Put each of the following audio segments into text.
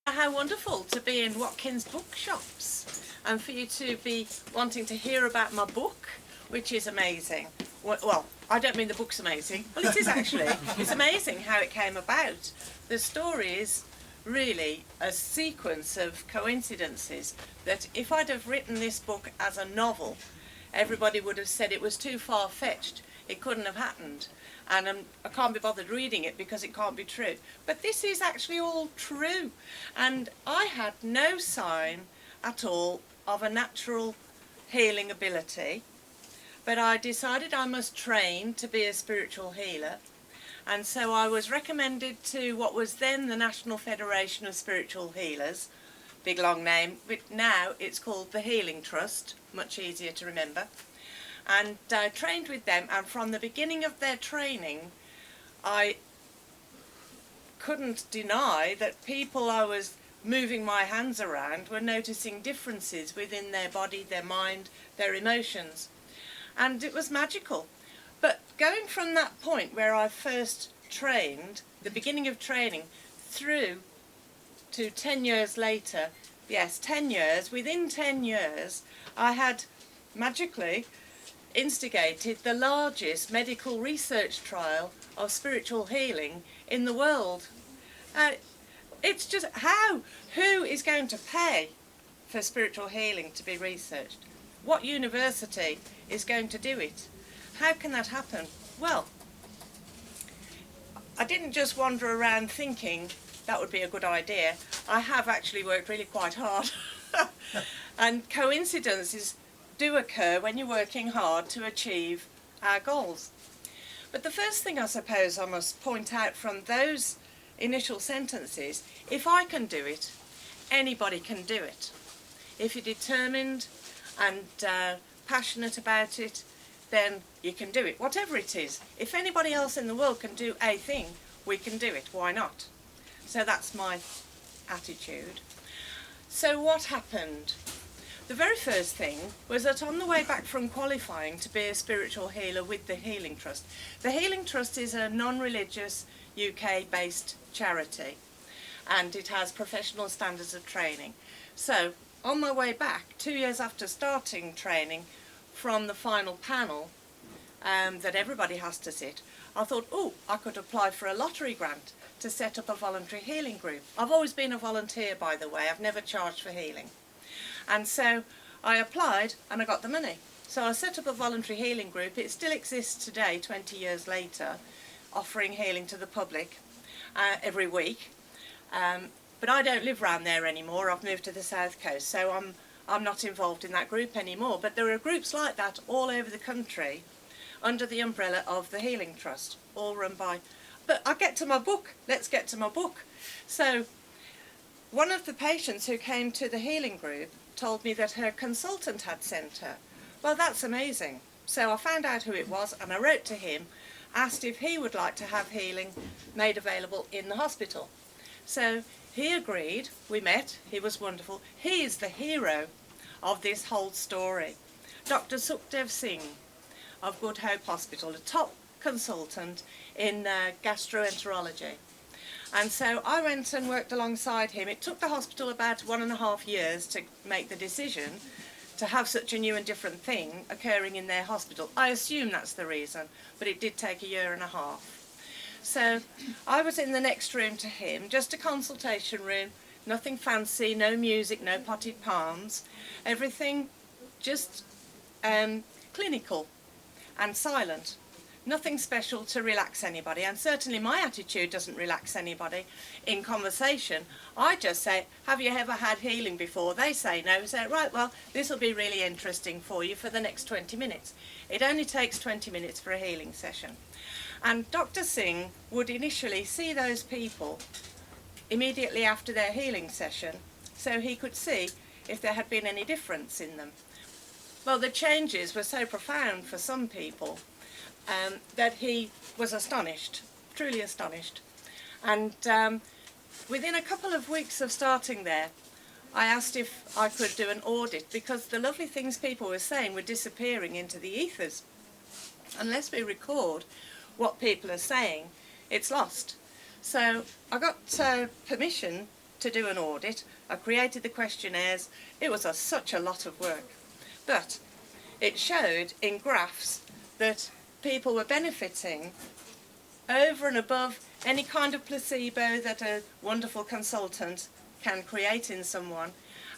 How wonderful to be in Watkins bookshops and for you to be wanting to hear about my book, which is amazing. Well, I don't mean the book's amazing. Well, it is actually. It's amazing how it came about. The story is really a sequence of coincidences that if I'd have written this book as a novel, everybody would have said it was too far-fetched. It couldn't have happened. And I can't be bothered reading it because it can't be true. But this is actually all true. And I had no sign at all of a natural healing ability, but I decided I must train to be a spiritual healer. And so I was recommended to what was then the National Federation of Spiritual Healers, big long name, but now it's called the Healing Trust, much easier to remember. And I trained with them, and from the beginning of their training I couldn't deny that people I was moving my hands around were noticing differences within their body, their mind, their emotions, and it was magical. But going from that point where I first trained, the beginning of training, through to 10 years later, yes, 10 years, within 10 years I had magically instigated the largest medical research trial of spiritual healing in the world. It's just who is going to pay for spiritual healing to be researched? What university is going to do it? How can that happen? Well, I didn't just wander around thinking that would be a good idea. I have actually worked really quite hard. And coincidences do occur when you're working hard to achieve our goals. But the first thing I suppose I must point out from those initial sentences, if I can do it, anybody can do it. If you're determined and passionate about it, then you can do it, whatever it is. If anybody else in the world can do a thing, we can do it, why not? So that's my attitude. So what happened? The very first thing was that on the way back from qualifying to be a spiritual healer with the Healing Trust, the Healing Trust is a non-religious UK-based charity, and it has professional standards of training. So on my way back, 2 years after starting training from the final panel that everybody has to sit, I thought, oh, I could apply for a lottery grant to set up a voluntary healing group. I've always been a volunteer, by the way. I've never charged for healing. And so I applied and I got the money. So I set up a voluntary healing group. It still exists today, 20 years later, offering healing to the public every week. But I don't live around there anymore. I've moved to the south coast, so I'm not involved in that group anymore. But there are groups like that all over the country under the umbrella of the Healing Trust, all run by... But I get to my book. Let's get to my book. So one of the patients who came to the healing group told me that her consultant had sent her. Well, that's amazing. So I found out who it was and I wrote to him, asked if he would like to have healing made available in the hospital. So he agreed, we met, he was wonderful. He is the hero of this whole story. Dr. Sukhdev Singh of Good Hope Hospital, a top consultant in gastroenterology. And so I went and worked alongside him. It took the hospital about 1.5 years to make the decision to have such a new and different thing occurring in their hospital. I assume that's the reason, but it did take 1.5 years. So I was in the next room to him, just a consultation room, nothing fancy, no music, no potted palms, everything just clinical and silent. Nothing special to relax anybody, and certainly my attitude doesn't relax anybody in conversation. I just say, have you ever had healing before? They say no. Say, right, well, this will be really interesting for you for the next 20 minutes. It only takes 20 minutes for a healing session. And Dr. Singh would initially see those people immediately after their healing session so he could see if there had been any difference in them. Well, the changes were so profound for some people that he was astonished, truly astonished. And within a couple of weeks of starting there, I asked if I could do an audit because the lovely things people were saying were disappearing into the ethers. Unless we record what people are saying, it's lost. So I got permission to do an audit. I created the questionnaires. It was such a lot of work. But it showed in graphs that people were benefiting over and above any kind of placebo that a wonderful consultant can create in someone,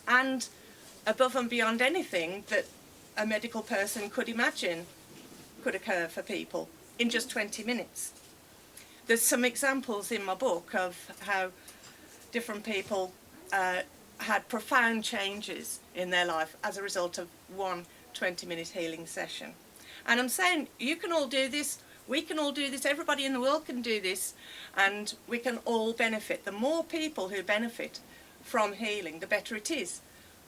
and above and beyond anything that a medical person could imagine could occur for people in just 20 minutes. There's some examples in my book of how different people had profound changes in their life as a result of one 20-minute healing session. And I'm saying you can all do this, we can all do this, everybody in the world can do this, and we can all benefit. The more people who benefit from healing, the better it is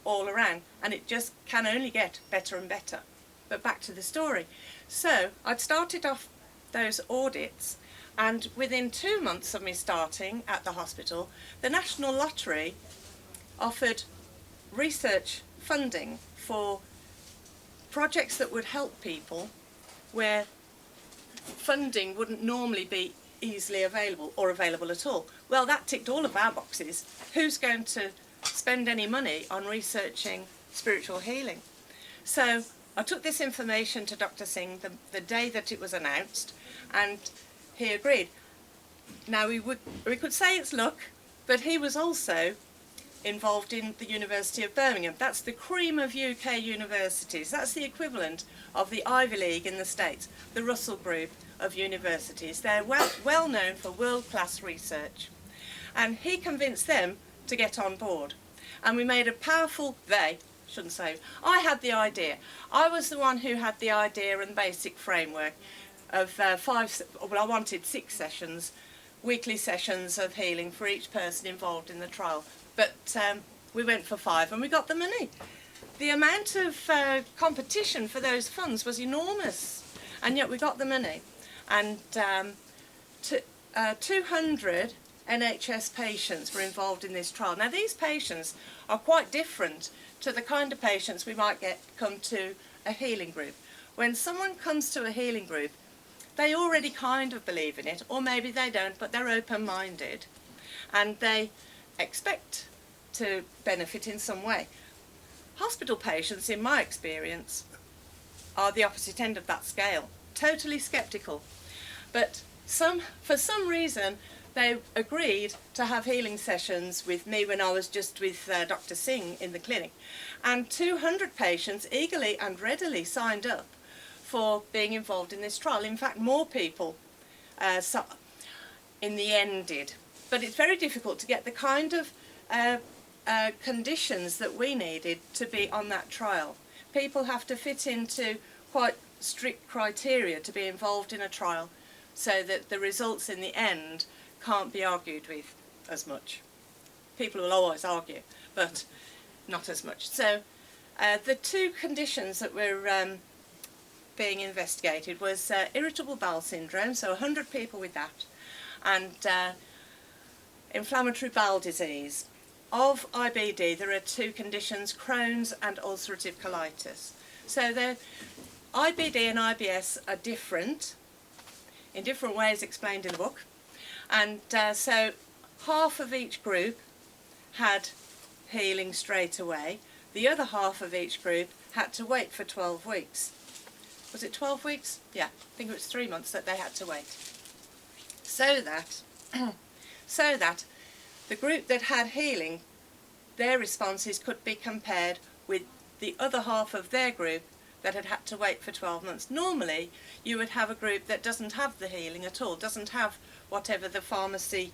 all around, and it just can only get better and better. But back to the story. So I'd started off those audits, and within 2 months of me starting at the hospital, the National Lottery offered research funding for projects that would help people where funding wouldn't normally be easily available or available at all. Well, that ticked all of our boxes. Who's going to spend any money on researching spiritual healing? So I took this information to Dr. Singh the day that it was announced, and he agreed. Now we could say it's luck, but he was also involved in the University of Birmingham. That's the cream of UK universities. That's the equivalent of the Ivy League in the States, the Russell Group of universities. They're well known for world-class research. And he convinced them to get on board. And we made a powerful, I had the idea. I was the one who had the idea and basic framework of I wanted 6 sessions, weekly sessions of healing for each person involved in the trial. But we went for 5 and we got the money. The amount of competition for those funds was enormous, and yet we got the money. And 200 NHS patients were involved in this trial. Now these patients are quite different to the kind of patients we might come to a healing group. When someone comes to a healing group, they already kind of believe in it, or maybe they don't, but they're open-minded and they expect to benefit in some way. Hospital patients, in my experience, are the opposite end of that scale, totally sceptical. But for some reason, they agreed to have healing sessions with me when I was just with Dr. Singh in the clinic. And 200 patients eagerly and readily signed up for being involved in this trial. In fact, more people in the end did. But it's very difficult to get the kind of conditions that we needed to be on that trial. People have to fit into quite strict criteria to be involved in a trial, so that the results in the end can't be argued with as much. People will always argue, but not as much. So the 2 conditions that were being investigated was irritable bowel syndrome, so 100 people with that, and inflammatory bowel disease. Of IBD, there are 2 conditions, Crohn's and ulcerative colitis. So the IBD and IBS are different, in different ways explained in the book. And so half of each group had healing straight away. The other half of each group had to wait for 12 weeks. Was it 12 weeks? Yeah, I think it was 3 months that they had to wait. So that the group that had healing, their responses could be compared with the other half of their group that had to wait for 12 months. Normally, you would have a group that doesn't have the healing at all, doesn't have whatever the pharmacy,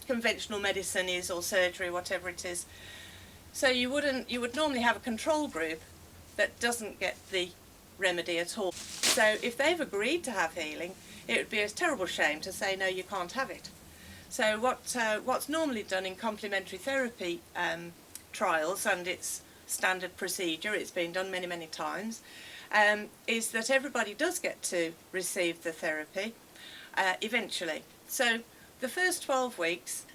conventional medicine is, or surgery, whatever it is. So you would normally have a control group that doesn't get the remedy at all. So if they've agreed to have healing, it would be a terrible shame to say, no, you can't have it. So what's normally done in complementary therapy trials, and it's standard procedure, it's been done many, many times, is that everybody does get to receive the therapy eventually. So the first 12 weeks,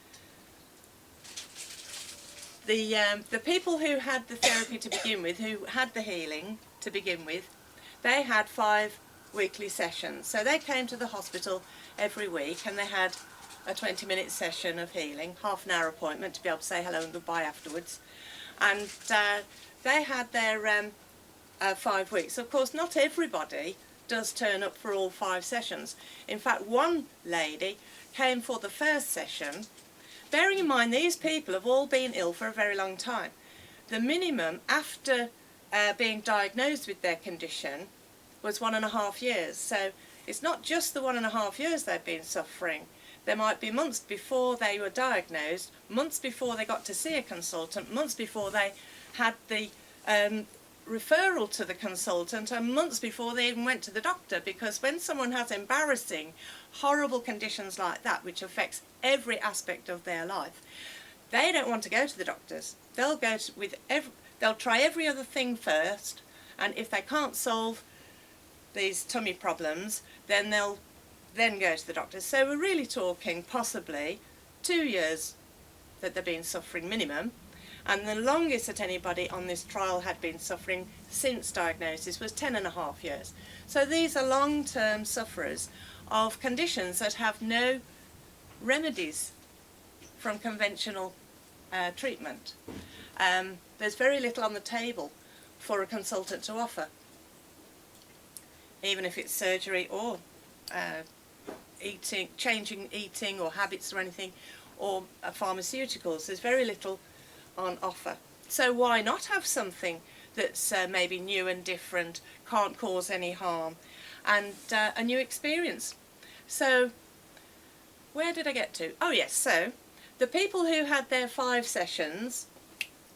the people who had the therapy to begin with, who had the healing to begin with, they had 5 weekly sessions. So they came to the hospital every week, and they had a 20-minute session of healing, half an hour appointment to be able to say hello and goodbye afterwards. And they had their 5 weeks. Of course, not everybody does turn up for all 5 sessions. In fact, one lady came for the first session. Bearing in mind, these people have all been ill for a very long time. The minimum after being diagnosed with their condition was 1.5 years. So it's not just the 1.5 years they've been suffering. There might be months before they were diagnosed, months before they got to see a consultant, months before they had the referral to the consultant, and months before they even went to the doctor, because when someone has embarrassing, horrible conditions like that, which affects every aspect of their life, they don't want to go to the doctors. They'll go they'll try every other thing first, and if they can't solve these tummy problems, then they'll then go to the doctors. So we're really talking possibly 2 years that they've been suffering minimum, and the longest that anybody on this trial had been suffering since diagnosis was 10.5 years. So these are long-term sufferers of conditions that have no remedies from conventional treatment. There's very little on the table for a consultant to offer, even if it's surgery or changing eating or habits or anything, or pharmaceuticals. There's very little on offer. So why not have something that's maybe new and different, can't cause any harm, and a new experience? So where did I get to? Oh yes, so the people who had their 5 sessions,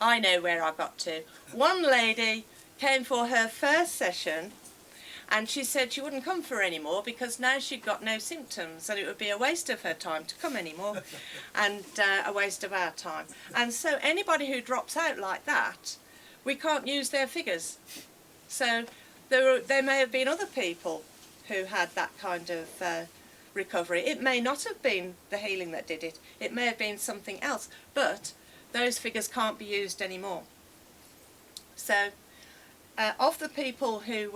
I know where I got to. One lady came for her first session, and she said she wouldn't come for any more because now she'd got no symptoms, and it would be a waste of her time to come anymore, and a waste of our time. And so anybody who drops out like that, we can't use their figures. So there may have been other people who had that kind of recovery. It may not have been the healing that did it. It may have been something else, but those figures can't be used anymore. So of the people who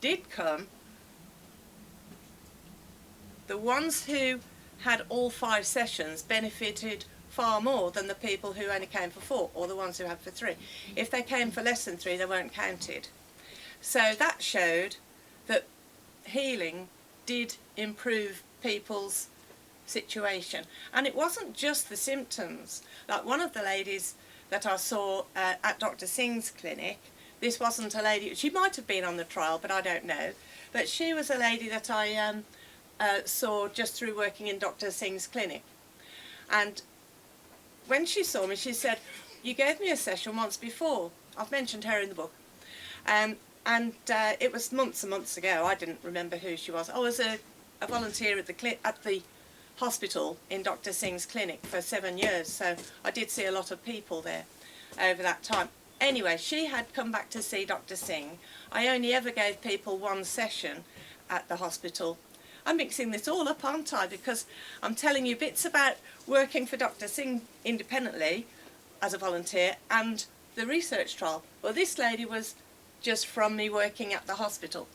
did come, the ones who had all 5 sessions benefited far more than the people who only came for 4, or the ones who had for 3. If they came for less than 3, they weren't counted. So that showed that healing did improve people's situation. And it wasn't just the symptoms. Like one of the ladies that I saw at Dr. Singh's clinic, this wasn't a lady, she might have been on the trial, but I don't know. But she was a lady that I saw just through working in Dr. Singh's clinic. And when she saw me, she said, "You gave me a session once before." I've mentioned her in the book. And it was months and months ago. I didn't remember who she was. I was a volunteer at the hospital in Dr. Singh's clinic for 7 years, so I did see a lot of people there over that time. Anyway, she had come back to see Dr. Singh. I only ever gave people 1 session at the hospital. I'm mixing this all up, aren't I? Because I'm telling you bits about working for Dr. Singh independently as a volunteer and the research trial. Well, this lady was just from me working at the hospital.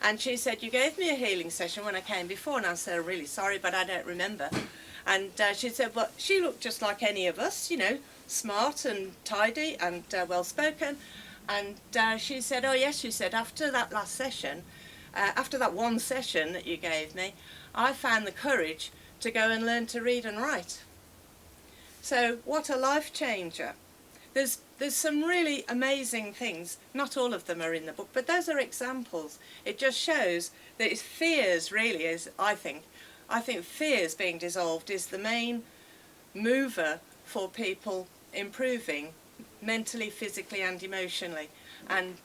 And she said, "You gave me a healing session when I came before." And I said, "I'm really sorry, but I don't remember." And she said, "Well, she looked just like any of us, you know, smart and tidy and well-spoken." And she said, "Oh yes," she said, "after that last session, after that 1 session that you gave me, I found the courage to go and learn to read and write." So what a life changer. There's some really amazing things. Not all of them are in the book, but those are examples. It just shows that it's fears really is, I think fears being dissolved is the main mover for people improving mentally, physically and emotionally. And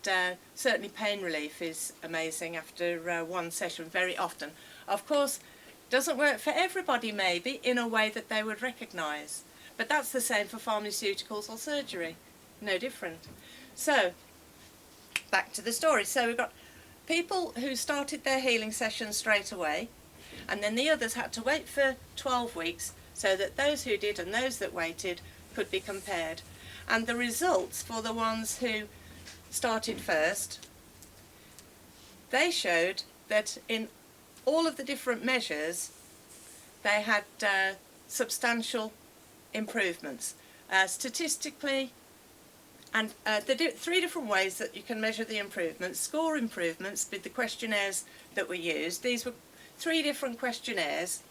certainly pain relief is amazing after 1 session very often. Of course, doesn't work for everybody maybe in a way that they would recognise. But that's the same for pharmaceuticals or surgery. No different. So, back to the story. So we've got people who started their healing sessions straight away, and then the others had to wait for 12 weeks so that those who did and those that waited could be compared. And the results for the ones who started first, they showed that in all of the different measures, they had substantial improvements. Statistically, and there are 3 different ways that you can measure the improvements. Score improvements with the questionnaires that were used. These were 3 different questionnaires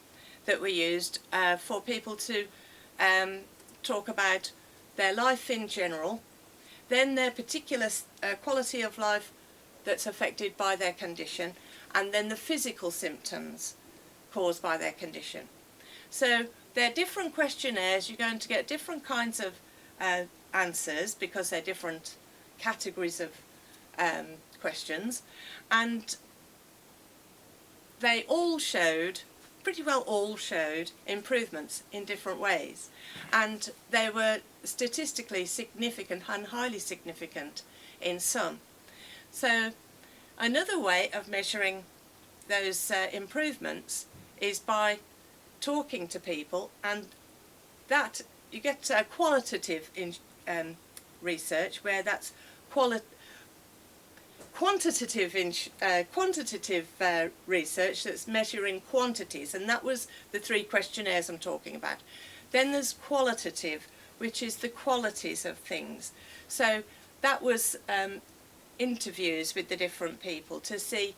that were used for people to talk about their life in general, then their particular quality of life that's affected by their condition, and then the physical symptoms caused by their condition. So they're different questionnaires. You're going to get different kinds of answers because they're different categories of questions, and they all showed, pretty well all showed, improvements in different ways, and they were statistically significant and highly significant in some. So another way of measuring those improvements is by talking to people, and that you get qualitative research, where that's quantitative research that's measuring quantities, and that was the 3 questionnaires I'm talking about. Then there's qualitative, which is the qualities of things. So that was interviews with the different people to see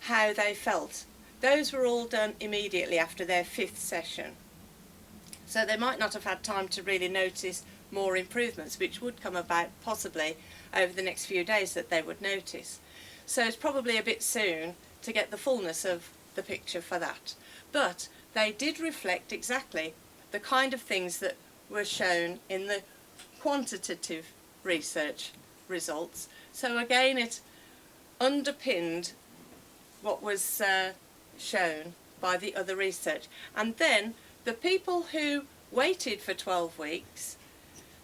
how they felt. Those were all done immediately after their 5th session. So they might not have had time to really notice more improvements, which would come about possibly over the next few days that they would notice. So it's probably a bit soon to get the fullness of the picture for that. But they did reflect exactly the kind of things that were shown in the quantitative research results. So again, it underpinned what was shown by the other research. And then the people who waited for 12 weeks,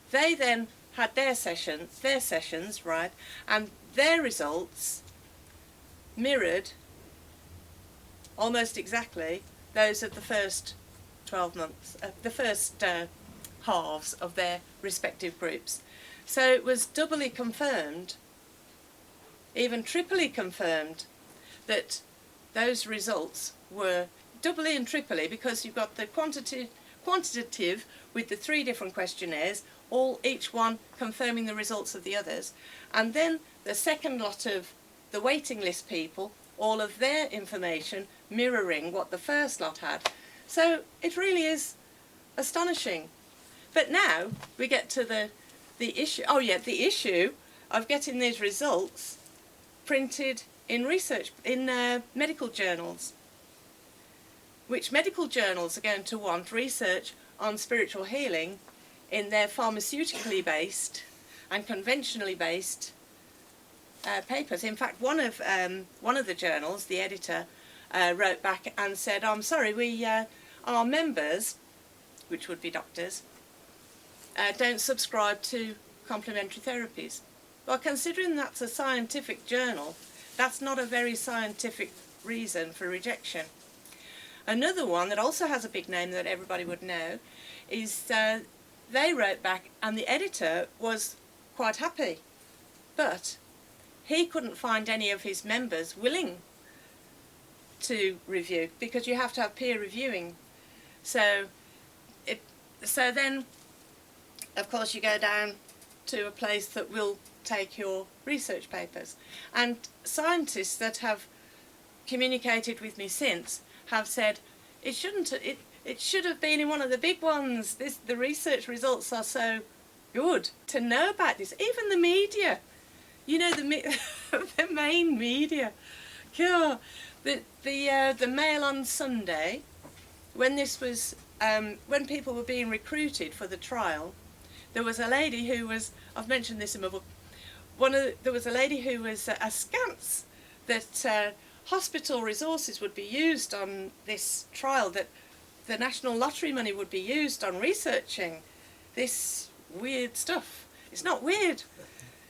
they then had their sessions, right, and their results mirrored almost exactly those of the first 12 months, the first halves of their respective groups. So it was doubly confirmed, even triply confirmed, that those results were doubly and triply, because you've got the quantitative with the 3 different questionnaires, each one confirming the results of the others, and then the second lot of the waiting list people, all of their information mirroring what the first lot had. So it really is astonishing. But now we get to the issue. Oh yeah, the issue of getting these results printed in research, in medical journals, which medical journals are going to want research on spiritual healing in their pharmaceutically based and conventionally based papers. In fact, one of the journals, the editor, wrote back and said, "I'm sorry, our members, which would be doctors, don't subscribe to complementary therapies." Well, considering that's a scientific journal, that's not a very scientific reason for rejection. Another one that also has a big name that everybody would know is they wrote back, and the editor was quite happy, but he couldn't find any of his members willing to review, because you have to have peer reviewing. So then, of course, you go down to a place that will take your research papers. And scientists that have communicated with me since have said it should have been in one of the big ones. The research results are so good to know about this. Even the media, you know, the main media. Yeah, the Mail on Sunday, when this was when people were being recruited for the trial, there was a lady who was, I've mentioned this in my book, there was a lady who was askance that hospital resources would be used on this trial, that the National Lottery money would be used on researching this weird stuff. It's not weird,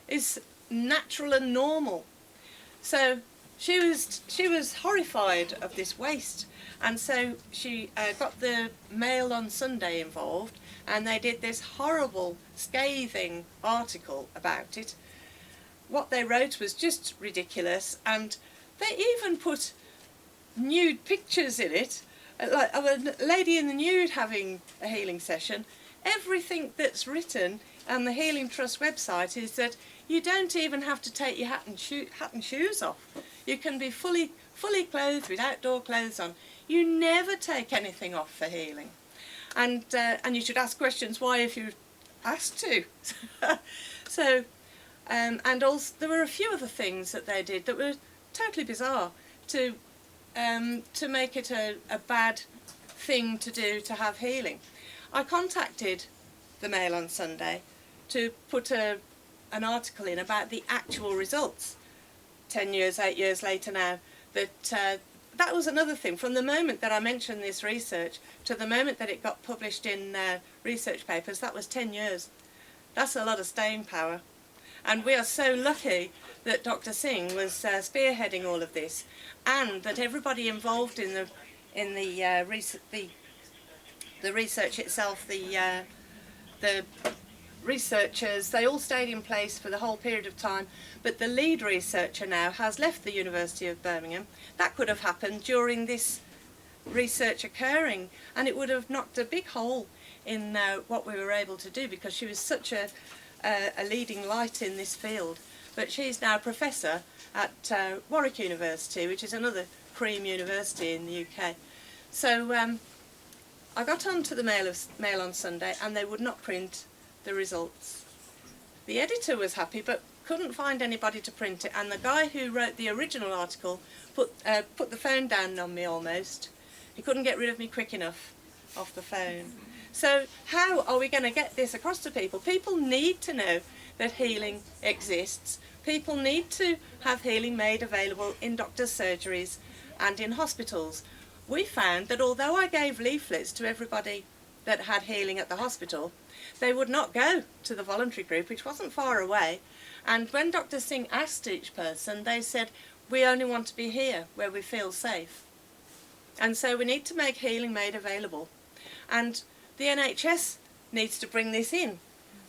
it's natural and normal. So she was horrified of this waste, and so she got the Mail on Sunday involved, and they did this horrible, scathing article about it. What they wrote was just ridiculous, and they even put nude pictures in it like of a lady in the nude having a healing session. Everything that's written on the Healing Trust website is that you don't even have to take your hat and shoes off. You can be fully clothed with outdoor clothes on. You never take anything off for healing. And you should ask questions why if you're asked to. So, and also there were a few other things that they did that were totally bizarre to make it a bad thing to do to have healing. I contacted the Mail on Sunday to put an article in about the actual results. 10 years, 8 years later now, that was another thing. From the moment that I mentioned this research to the moment that it got published in research papers, that was 10 years. That's a lot of staying power. And we are so lucky that Dr. Singh was spearheading all of this, and that everybody involved in the research itself, the researchers, they all stayed in place for the whole period of time, but the lead researcher now has left the University of Birmingham. That could have happened during this research occurring, and it would have knocked a big hole in what we were able to do, because she was such a leading light in this field. But she's now a professor at Warwick University, which is another cream university in the UK. So I got onto the Mail on Sunday, and they would not print the results. The editor was happy, but couldn't find anybody to print it, and the guy who wrote the original article put the phone down on me almost. He couldn't get rid of me quick enough off the phone. So how are we going to get this across to people? People need to know that healing exists. People need to have healing made available in doctors' surgeries and in hospitals. We found that although I gave leaflets to everybody that had healing at the hospital, they would not go to the voluntary group, which wasn't far away. And when Dr. Singh asked each person, they said, we only want to be here where we feel safe. And so we need to make healing made available. And the NHS needs to bring this in.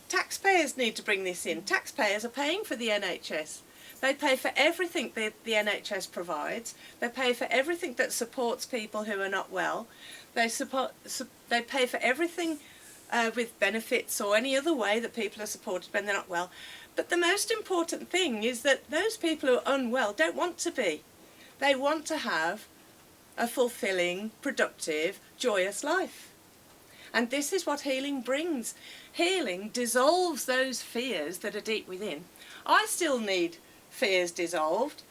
Taxpayers need to bring this in. Taxpayers are paying for the NHS. They pay for everything that the NHS provides. They pay for everything that supports people who are not well. They pay for everything with benefits or any other way that people are supported when they're not well. But the most important thing is that those people who are unwell don't want to be. They want to have a fulfilling, productive, joyous life. And this is what healing brings. Healing dissolves those fears that are deep within. I still need fears dissolved.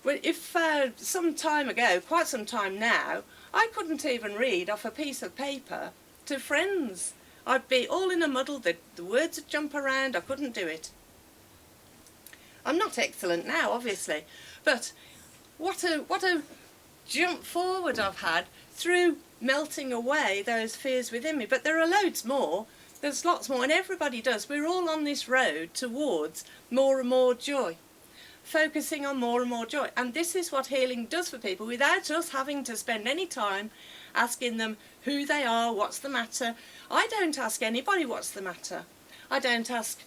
Well, if some time ago, quite some time now, I couldn't even read off a piece of paper to friends. I'd be all in a muddle, the words would jump around, I couldn't do it. I'm not excellent now, obviously, but what a jump forward I've had through melting away those fears within me. But there are loads more. There's lots more, and everybody does. We're all on this road towards more and more joy, focusing on more and more joy. And this is what healing does for people without us having to spend any time asking them who they are, what's the matter. I don't ask anybody what's the matter. I don't ask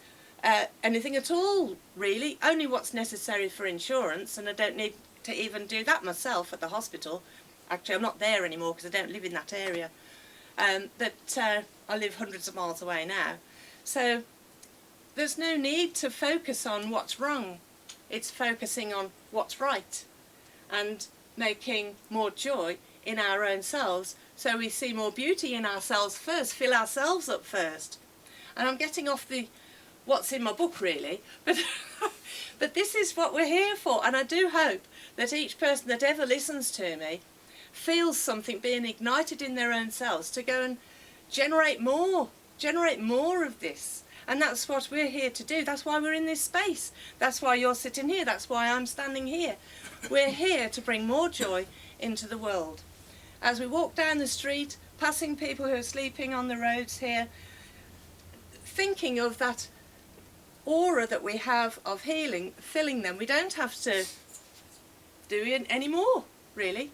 anything at all, really, only what's necessary for insurance, and I don't need to even do that myself at the hospital. Actually, I'm not there anymore because I don't live in that area. I live hundreds of miles away now. So there's no need to focus on what's wrong. It's focusing on what's right and making more joy in our own selves, so we see more beauty in ourselves first, fill ourselves up first. And I'm getting off the what's in my book really, but this is what we're here for, and I do hope that each person that ever listens to me feels something being ignited in their own selves to go and generate more of this. And that's what we're here to do. That's why we're in this space. That's why you're sitting here. That's why I'm standing here. We're here to bring more joy into the world. As we walk down the street, passing people who are sleeping on the roads here, thinking of that aura that we have of healing, filling them. We don't have to do it anymore, really.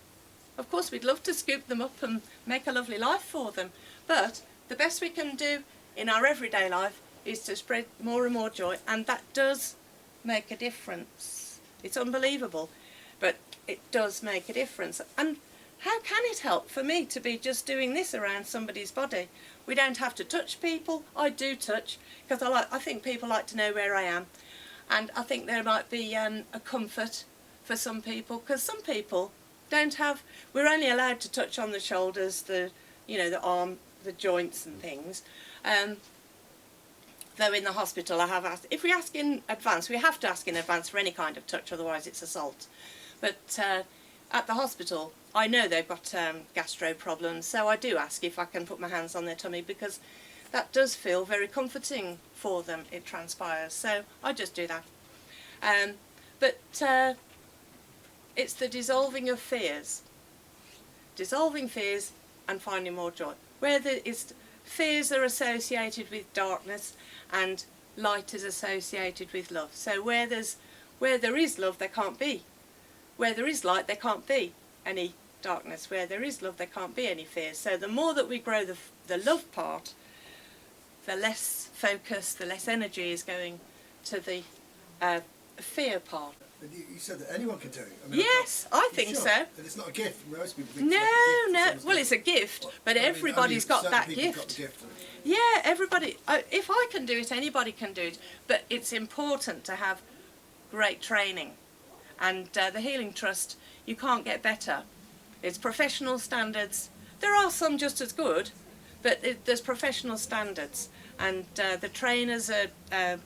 Of course, we'd love to scoop them up and make a lovely life for them, but the best we can do in our everyday life is to spread more and more joy, and that does make a difference. It's unbelievable, but it does make a difference. And how can it help for me to be just doing this around somebody's body? We don't have to touch people. I do touch, because I think people like to know where I am. And I think there might be a comfort for some people, because some people don't have, we're only allowed to touch on the shoulders, the arm, the joints and things. Though in the hospital I have asked, if we ask in advance, we have to ask in advance for any kind of touch, otherwise it's assault. But at the hospital, I know they've got gastro problems, so I do ask if I can put my hands on their tummy, because that does feel very comforting for them, it transpires. So I just do that. But it's the dissolving of fears. Dissolving fears and finding more joy. Fears are associated with darkness and light is associated with love. So where there is love, there can't be. Where there is light, there can't be any darkness. Where there is love, there can't be any fear. So the more that we grow the love part, the less focus, the less energy is going to the fear part. You said that anyone can do it. I mean, yes, I think so. And it's not a gift. Most people think no. Well, it's a gift, but everybody's got that gift. Yeah, everybody. If I can do it, anybody can do it. But it's important to have great training. And the Healing Trust, you can't get better. It's professional standards. There are some just as good, but there's professional standards. And the trainers are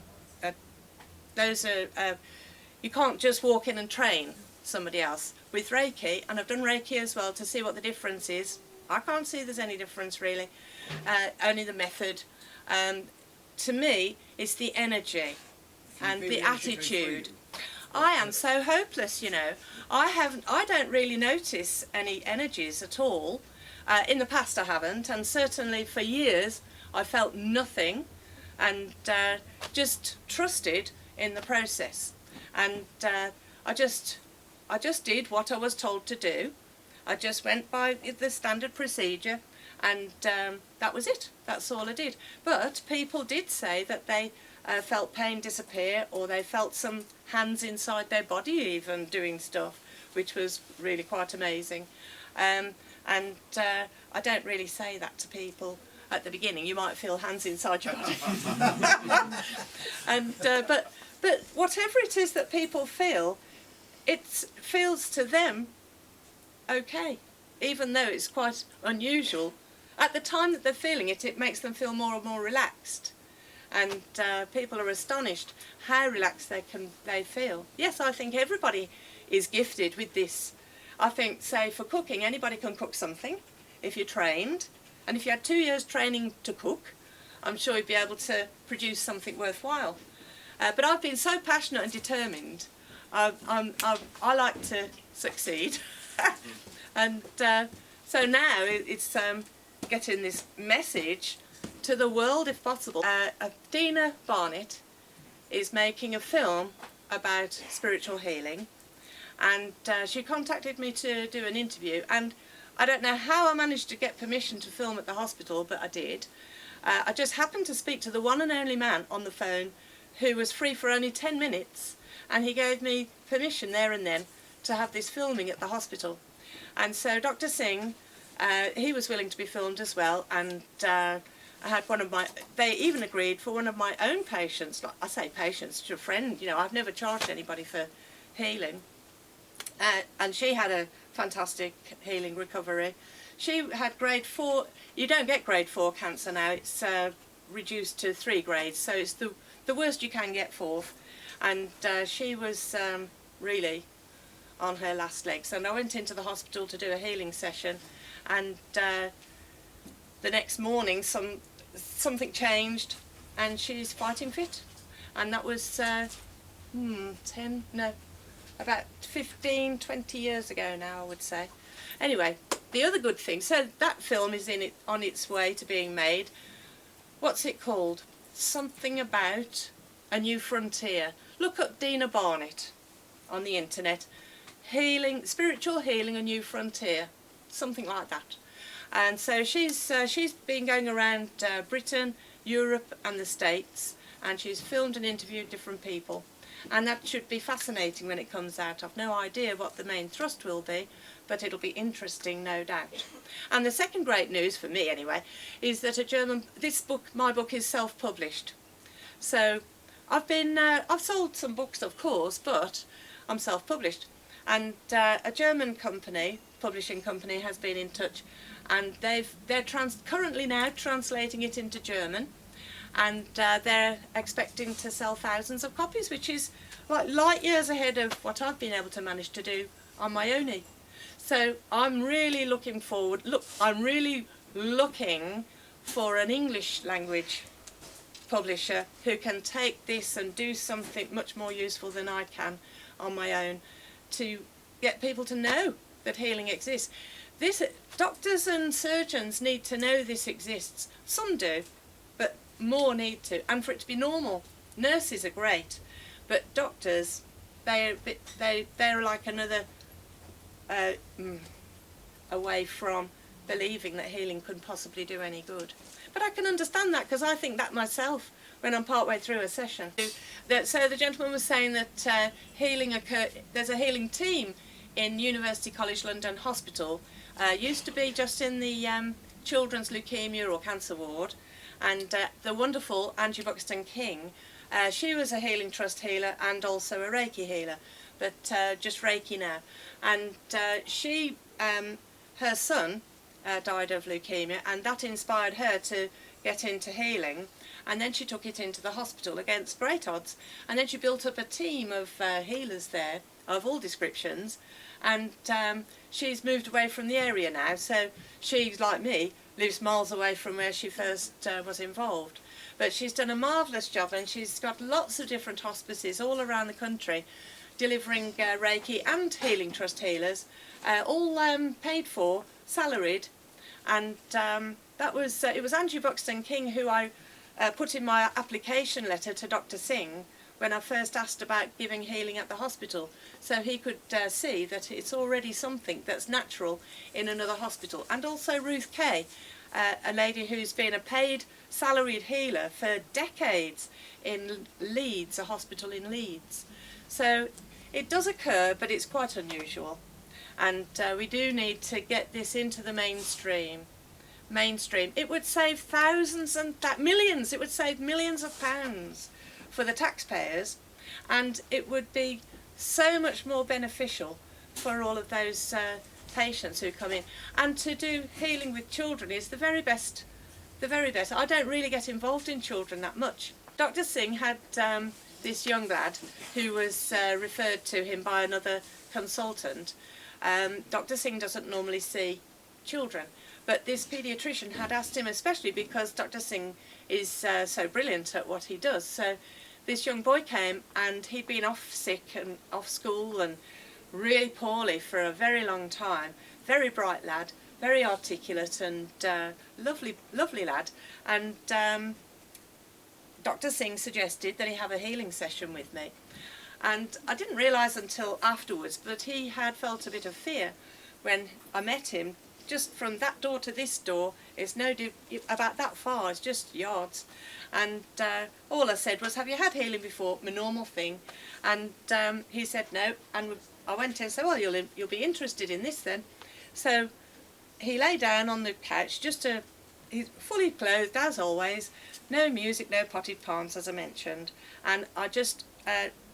you can't just walk in and train somebody else. With Reiki, and I've done Reiki as well to see what the difference is. I can't see there's any difference really, only the method. To me, it's the energy and the attitude. I am so hopeless, you know. I don't really notice any energies at all. In the past I haven't, and certainly for years I felt nothing, and just trusted in the process. And I just did what I was told to do. I just went by the standard procedure, and that was it. That's all I did. But people did say that they felt pain disappear, or they felt some hands inside their body even doing stuff, which was really quite amazing. And I don't really say that to people at the beginning. You might feel hands inside your body. And but whatever it is that people feel, it feels to them okay, even though it's quite unusual. At the time that they're feeling it, it makes them feel more and more relaxed. And people are astonished how relaxed they feel. Yes, I think everybody is gifted with this. I think, say, for cooking, anybody can cook something if you're trained. And if you had 2 years training to cook, I'm sure you'd be able to produce something worthwhile. But I've been so passionate and determined. I like to succeed. And so now it's getting this message to the world, if possible. Dina Barnett is making a film about spiritual healing, and she contacted me to do an interview, and I don't know how I managed to get permission to film at the hospital, but I did. I just happened to speak to the one and only man on the phone who was free for only 10 minutes, and he gave me permission there and then to have this filming at the hospital. And so Dr. Singh, he was willing to be filmed as well, and I had they even agreed for one of my own patients, like I say patients, to a friend, you know, I've never charged anybody for healing, and she had a fantastic healing recovery. She had grade 4, you don't get grade 4 cancer now, it's reduced to 3 grades, so it's the worst you can get, 4th, and she was really on her last legs. And I went into the hospital to do a healing session, and the next morning something changed, and she's fighting fit. And that was about 15, 20 years ago now, I would say. Anyway, the other good thing, so that film is on its way to being made. What's it called? Something about a new frontier. Look up Dina Barnett on the internet. Healing, spiritual healing, a new frontier, something like that. And so she's been going around Britain, Europe and the States, and she's filmed and interviewed different people. and that should be fascinating when it comes out. I've no idea what the main thrust will be, but it'll be interesting, no doubt. And the second great news, for me anyway, is that my book is self-published. So I've sold some books, of course, but I'm self-published. And a German publishing company, has been in touch, and they're currently now translating it into German, and they're expecting to sell thousands of copies, which is like light years ahead of what I've been able to manage to do on my own. So I'm really looking forward. I'm really looking for an English language publisher who can take this and do something much more useful than I can on my own, to get people to know that healing exists. Doctors and surgeons need to know this exists. Some do, but more need to, and for it to be normal. Nurses are great, but doctors, they're like another away from believing that healing could possibly do any good. But I can understand that, because I think that myself when I'm partway through a session. So the gentleman was saying that there's a healing team in University College London Hospital. Used to be just in the children's leukemia or cancer ward, and the wonderful Angie Buxton King, she was a Healing Trust healer and also a Reiki healer, but just Reiki now. And her son died of leukemia, and that inspired her to get into healing, and then she took it into the hospital against great odds, and then she built up a team of healers there of all descriptions, and she's moved away from the area now, so she, like me, lives miles away from where she first was involved. But she's done a marvellous job, and she's got lots of different hospices all around the country delivering Reiki and Healing Trust healers, all paid for, salaried, and it was Angie Buxton King who I put in my application letter to Dr. Singh when I first asked about giving healing at the hospital, so he could see that it's already something that's natural in another hospital. And also Ruth Kay, a lady who's been a paid salaried healer for decades in Leeds, a hospital in Leeds. So it does occur, but it's quite unusual, and we do need to get this into the mainstream. It would save thousands and millions. It would save millions of pounds for the taxpayers, and it would be so much more beneficial for all of those patients who come in. And to do healing with children is the very best. I don't really get involved in children that much. Dr. Singh had this young lad who was referred to him by another consultant. Dr. Singh doesn't normally see children, but this paediatrician had asked him, especially because Dr. Singh is so brilliant at what he does. So this young boy came, and he'd been off sick and off school and really poorly for a very long time. Very bright lad, very articulate, and lovely lad. And Dr. Singh suggested that he have a healing session with me. And I didn't realise until afterwards, but he had felt a bit of fear when I met him. Just from that door to this door, it's about that far, it's just yards. And all I said was, have you had healing before? My normal thing. And he said no, and I went in and said, well, you'll be interested in this then. So he lay down on the couch, he's fully clothed as always, no music, no potted palms as I mentioned, and I just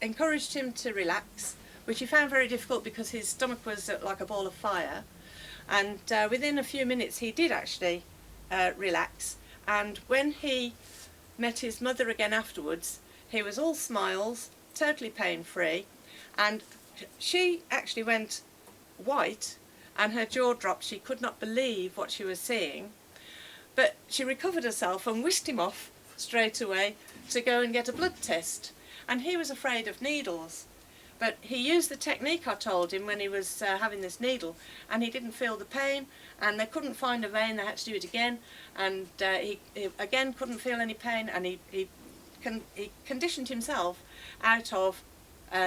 encouraged him to relax, which he found very difficult because his stomach was like a ball of fire. And within a few minutes he did actually relax, and when he met his mother again afterwards, he was all smiles, totally pain-free, and she actually went white and her jaw dropped. She could not believe what she was seeing, but she recovered herself and whisked him off straight away to go and get a blood test. And he was afraid of needles, but he used the technique I told him when he was having this needle, and he didn't feel the pain, and they couldn't find a vein, they had to do it again, and he again couldn't feel any pain, and he conditioned himself out of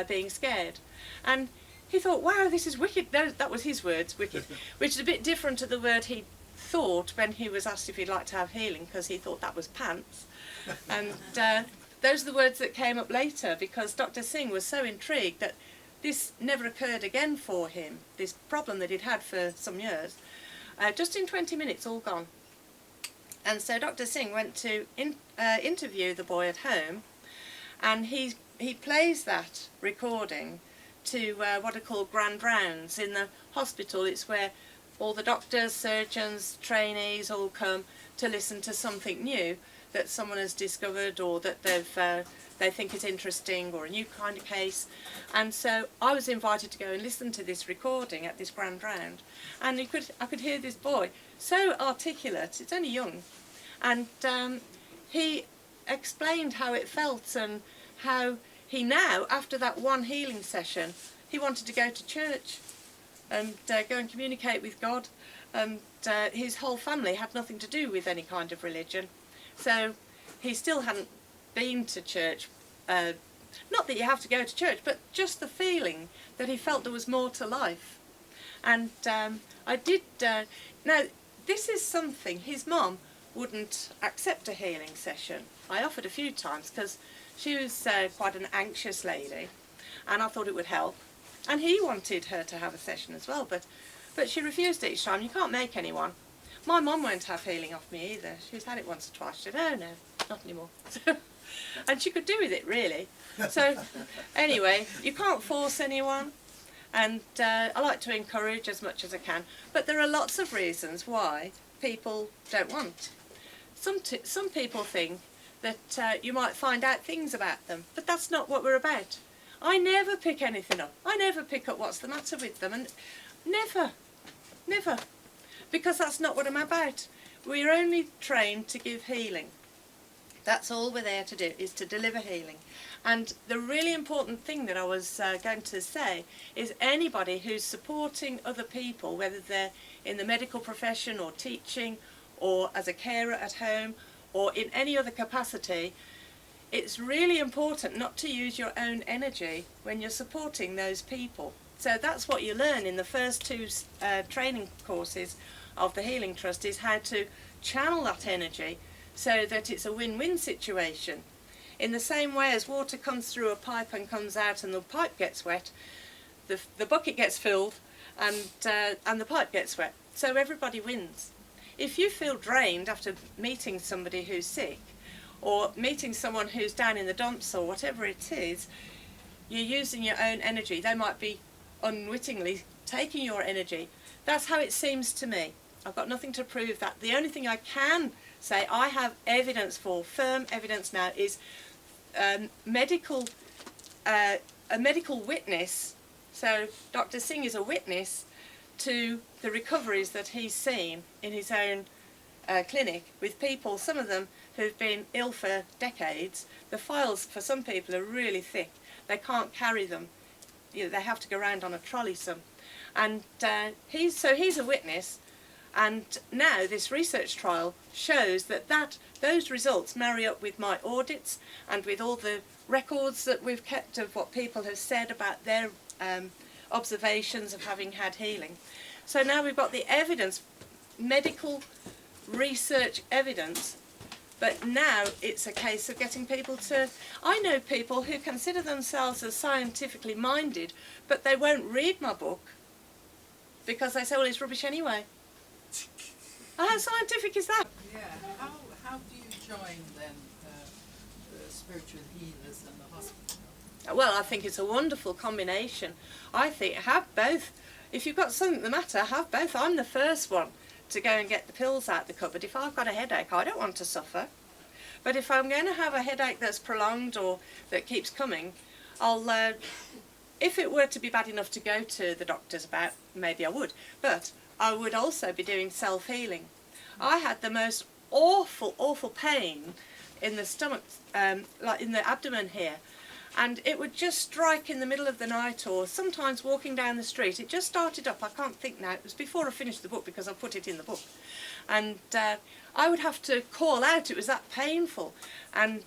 being scared. And he thought, wow, this is wicked. That was his words, wicked, which is a bit different to the word he thought when he was asked if he'd like to have healing, because he thought that was pants. And those are the words that came up later, because Dr. Singh was so intrigued that this never occurred again for him, this problem that he'd had for some years. Just in 20 minutes, all gone. And so Dr. Singh went to interview the boy at home, and he plays that recording to what are called grand rounds in the hospital. It's where all the doctors, surgeons, trainees all come to listen to something new that someone has discovered, or that they think is interesting, or a new kind of case. And so I was invited to go and listen to this recording at this grand round, and I could hear this boy so articulate. It's only young, and he explained how it felt, and how he now, after that one healing session, he wanted to go to church and go and communicate with God, and his whole family had nothing to do with any kind of religion. So he still hadn't been to church. Not that you have to go to church, but just the feeling that he felt there was more to life. And I did... now, this is something his mum wouldn't accept a healing session. I offered a few times because she was quite an anxious lady, and I thought it would help. And he wanted her to have a session as well, but she refused each time. You can't make anyone. My mum won't have healing off me either. She's had it once or twice. She said, oh no, not anymore. And she could do with it, really. So anyway, you can't force anyone, and I like to encourage as much as I can. But there are lots of reasons why people don't want. Some people think that you might find out things about them, but that's not what we're about. I never pick anything up. I never pick up what's the matter with them, and never, because that's not what I'm about. We're only trained to give healing. That's all we're there to do, is to deliver healing. And the really important thing that I was going to say is anybody who's supporting other people, whether they're in the medical profession or teaching or as a carer at home or in any other capacity, it's really important not to use your own energy when you're supporting those people. So that's what you learn in the first two training courses of the Healing Trust, is how to channel that energy so that it's a win-win situation. In the same way as water comes through a pipe and comes out and the pipe gets wet, the bucket gets filled and the pipe gets wet. So everybody wins. If you feel drained after meeting somebody who's sick, or meeting someone who's down in the dumps or whatever it is, you're using your own energy. They might be unwittingly taking your energy. That's how it seems to me. I've got nothing to prove that. The only thing I can say I have evidence for, firm evidence now, is a medical witness. So Dr. Singh is a witness to the recoveries that he's seen in his own clinic with people, some of them who've been ill for decades. The files for some people are really thick. They can't carry them. You know, they have to go around on a trolley some. And he's a witness. And now this research trial shows that those results marry up with my audits and with all the records that we've kept of what people have said about their observations of having had healing. So now we've got the evidence, medical research evidence, but now it's a case of getting people to... I know people who consider themselves as scientifically minded, but they won't read my book because they say, well, it's rubbish anyway. How scientific is that? Yeah. How do you join then the spiritual healers and the hospital? Well, I think it's a wonderful combination. I think have both. If you've got something the matter, have both. I'm the first one to go and get the pills out the cupboard. If I've got a headache, I don't want to suffer. But if I'm going to have a headache that's prolonged or that keeps coming, I'll, if it were to be bad enough to go to the doctors about, maybe I would. But I would also be doing self-healing. I had the most awful pain in the stomach, like in the abdomen here. And it would just strike in the middle of the night, or sometimes walking down the street. It just started up, I can't think now, it was before I finished the book because I put it in the book. And I would have to call out, it was that painful. And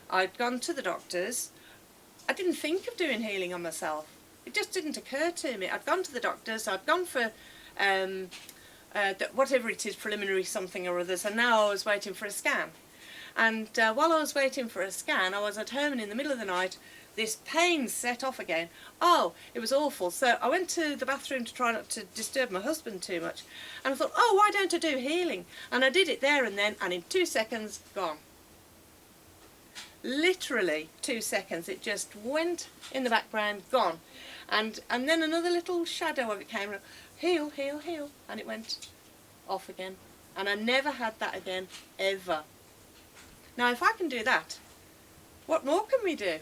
I'd gone to the doctors. I didn't think of doing healing on myself. It just didn't occur to me. I'd gone to the doctors, I'd gone for whatever it is, preliminary something or others, and now I was waiting for a scan. And while I was waiting for a scan, I was at home, and in the middle of the night this pain set off again. Oh, it was awful. So I went to the bathroom to try not to disturb my husband too much, and I thought, oh, why don't I do healing? And I did it there and then, and in 2 seconds, gone. Literally 2 seconds, it just went in the background, gone. And then another little shadow of it came, heal, heal, heal, and it went off again. And I never had that again, ever. Now, if I can do that, what more can we do?